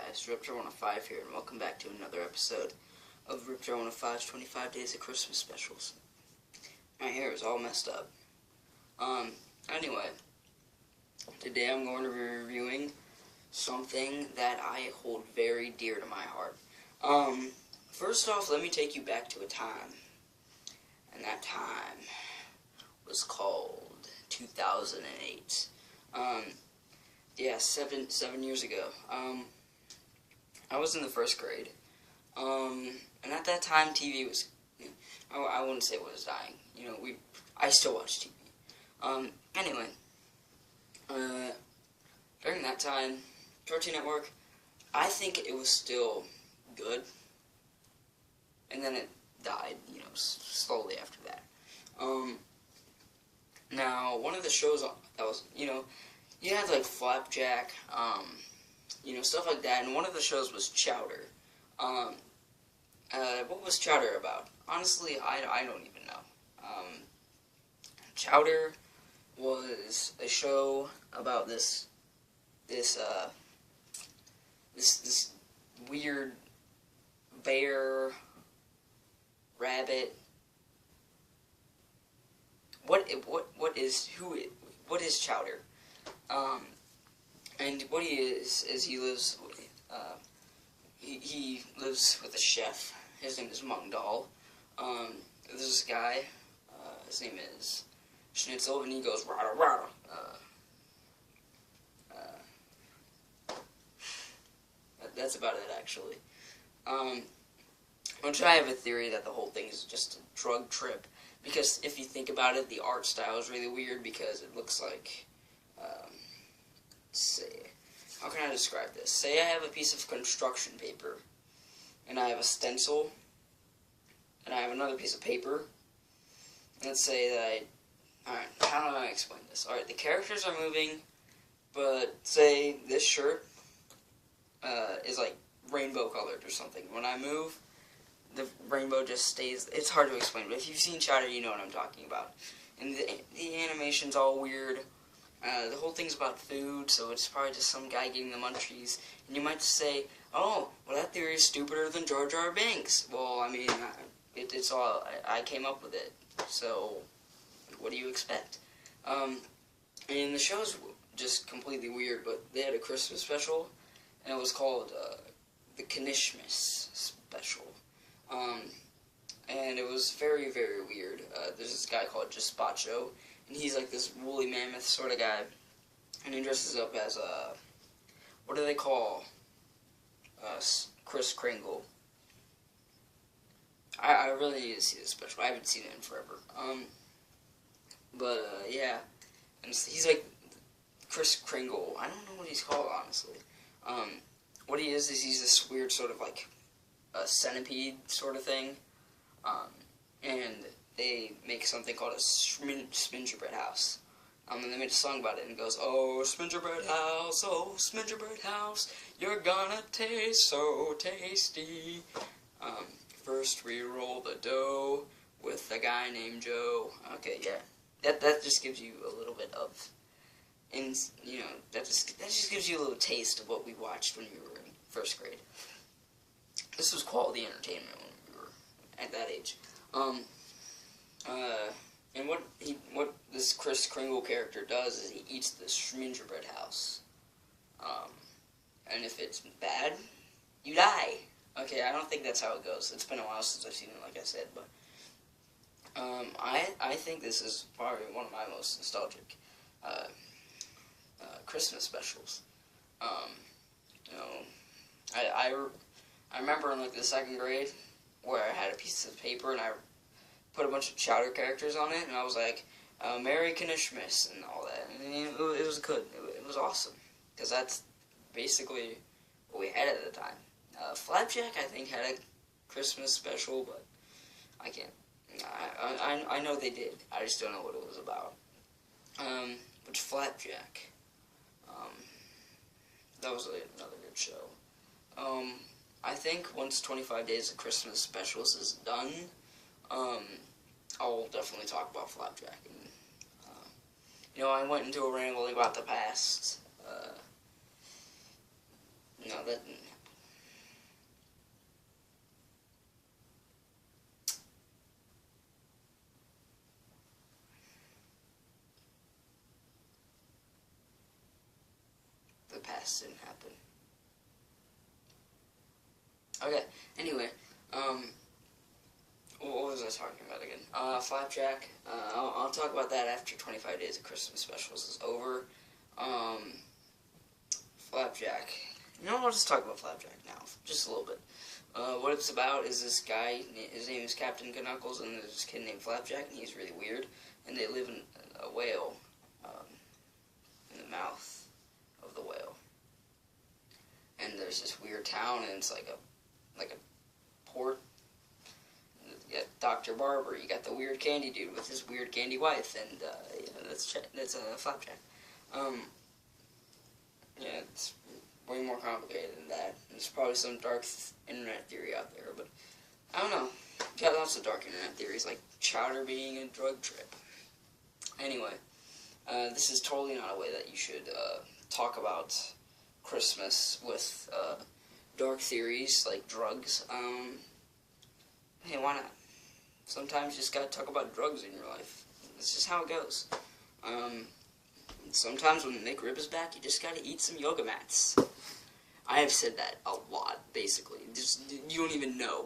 guys, Ripjaw105 here, and welcome back to another episode of Ripjaw105's 25 Days of Christmas Specials. My hair is all messed up. Anyway, today I'm going to be reviewing something that I hold very dear to my heart. First off, let me take you back to a time, and that time was called 2008. Yeah, seven years ago. I was in the first grade. And at that time, TV was, I wouldn't say it was dying. You know, I still watch TV. Anyway, during that time, Cartoon Network, I think it was still good. And then it died, you know, slowly after that. Now, one of the shows that was, you know, you had like Flapjack, you know, stuff like that, and one of the shows was Chowder. What was Chowder about? Honestly, I don't even know. Chowder was a show about this weird bear, rabbit. What is Chowder? And what he is he lives he lives with a chef. His name is Mungdal. There's this guy, his name is Schnitzel, and he goes rada rada. That's about it, actually. Which I have a theory that the whole thing is just a drug trip, because if you think about it, the art style is really weird because it looks like, how can I describe this? Say I have a piece of construction paper, and I have a stencil, and I have another piece of paper. Let's say that alright, how do I explain this? Alright, the characters are moving, but say this shirt is like rainbow colored or something. When I move, the rainbow just stays. It's hard to explain, but if you've seen Chowder, you know what I'm talking about. And the animation's all weird. The whole thing's about food, so it's probably just some guy getting the munchies. And you might just say, oh, well, that theory is stupider than Jar Jar Binks. Well, I mean, it's all, I came up with it. So, what do you expect? And the show's just completely weird, but they had a Christmas special, and it was called the Knishmas special. And it was very, very weird. There's this guy called Gazpacho, and he's like this woolly mammoth sort of guy, and he dresses up as what do they call Kris Kringle? I really need to see this special. I haven't seen it in forever. Yeah, and he's like Kris Kringle. I don't know what he's called, honestly. What he is he's this weird sort of like a centipede sort of thing, and they make something called a Smingerbread house. And they made a song about it, and it goes, oh, Smingerbread house, you're gonna taste so tasty. First we roll the dough with a guy named Joe. Okay, yeah, that just gives you a little bit of, and you know, that just gives you a little taste of what we watched when we were in first grade. This was quality entertainment when we were at that age. And what this Kris Kringle character does is he eats the Smingerbread house. And if it's bad, you die. Okay, I don't think that's how it goes. It's been a while since I've seen it, like I said, but I think this is probably one of my most nostalgic Christmas specials. You know, I remember in like the second grade where I had a piece of paper and I put a bunch of Chowder characters on it, and I was like, Merry Knishmas and all that. And it was good. It was awesome, because that's basically what we had at the time. Flapjack, I think, had a Christmas special, but I can't. I know they did. I just don't know what it was about. But Flapjack, that was another good show. I think once 25 Days of Christmas Specials is done, I'll definitely talk about Flapjack. And, you know, I went into a ramble about the past. No, that the past didn't happen. Okay, anyway, what was I talking about again? Flapjack. I'll talk about that after 25 Days of Christmas Specials is over. Flapjack. You know, I'll just talk about Flapjack now, just a little bit. What it's about is this guy, his name is Captain Knuckles, and there's this kid named Flapjack, and he's really weird, and they live in a whale, in the mouth of the whale. And there's this weird town, and it's like a port. You got Dr. Barber, you got the weird candy dude with his weird candy wife, and yeah, that's Flapjack. Yeah, it's way more complicated than that. There's probably some dark internet theory out there, but I don't know. Got lots of dark internet theories, like chowder being a drug trip. Anyway, this is totally not a way that you should talk about Christmas with dark theories like drugs. Hey, why not? Sometimes you just gotta talk about drugs in your life. That's just how it goes. Sometimes when the McRib is back, you just gotta eat some yoga mats. I have said that a lot, basically. Just, you don't even know.